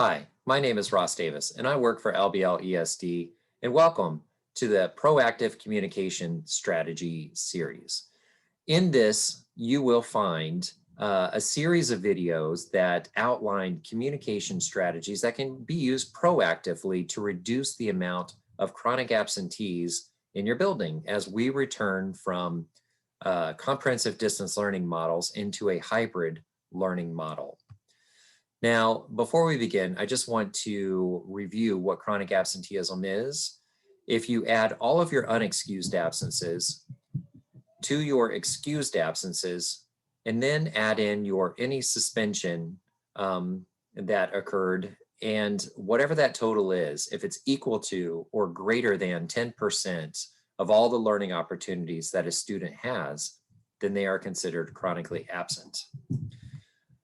Hi, my name is Ross Davis, and I work for LBL ESD, and welcome to the Proactive Communication Strategy series. In this, you will find a series of videos that outline communication strategies that can be used proactively to reduce the amount of chronic absentees in your building as we return from comprehensive distance learning models into a hybrid learning model. Now, before we begin, I just want to review what chronic absenteeism is. If you add all of your unexcused absences to your excused absences, and then add in your any suspension that occurred, and whatever that total is, if it's equal to or greater than 10% of all the learning opportunities that a student has, then they are considered chronically absent.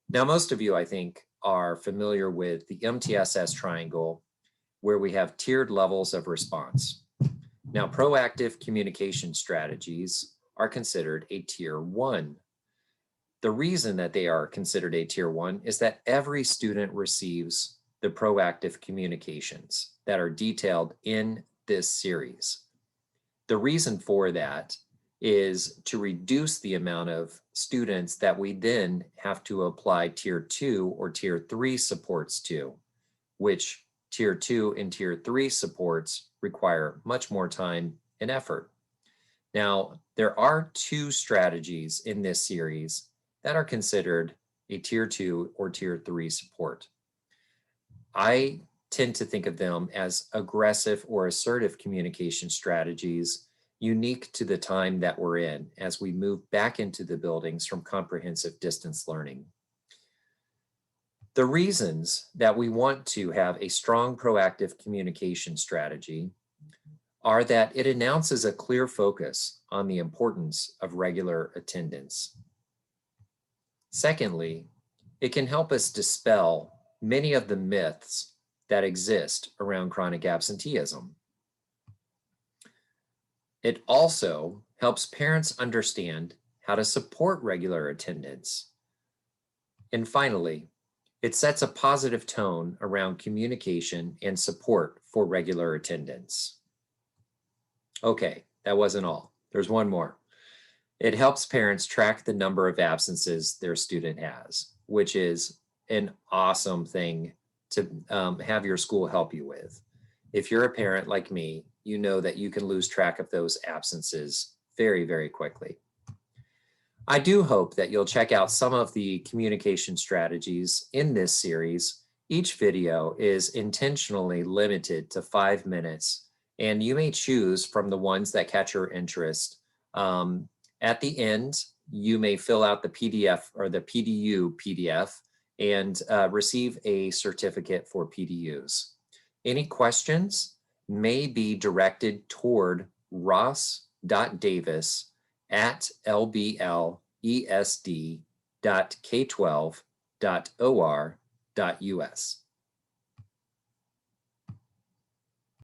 Now, most of you, I think, are familiar with the MTSS triangle, where we have tiered levels of response. Now, proactive communication strategies are considered a tier 1. The reason that they are considered a tier 1 is that every student receives the proactive communications that are detailed in this series. The reason for that is to reduce the amount of students that we then have to apply tier 2 or tier 3 supports to, which tier 2 and tier 3 supports require much more time and effort. Now, there are 2 strategies in this series that are considered a tier 2 or tier 3 support. I tend to think of them as aggressive or assertive communication strategies unique to the time that we're in as we move back into the buildings from comprehensive distance learning. The reasons that we want to have a strong proactive communication strategy are that it announces a clear focus on the importance of regular attendance. Secondly, it can help us dispel many of the myths that exist around chronic absenteeism. It also helps parents understand how to support regular attendance. And finally, it sets a positive tone around communication and support for regular attendance. Okay, that wasn't all. There's one more. It helps parents track the number of absences their student has, which is an awesome thing to have your school help you with. If you're a parent like me, you know that you can lose track of those absences very, very quickly. I do hope that you'll check out some of the communication strategies in this series. Each video is intentionally limited to 5 minutes, and you may choose from the ones that catch your interest. At the end, you may fill out the PDF or the PDU PDF and receive a certificate for PDUs. Any questions may be directed toward ross.davis@lblesd.k12.or.us.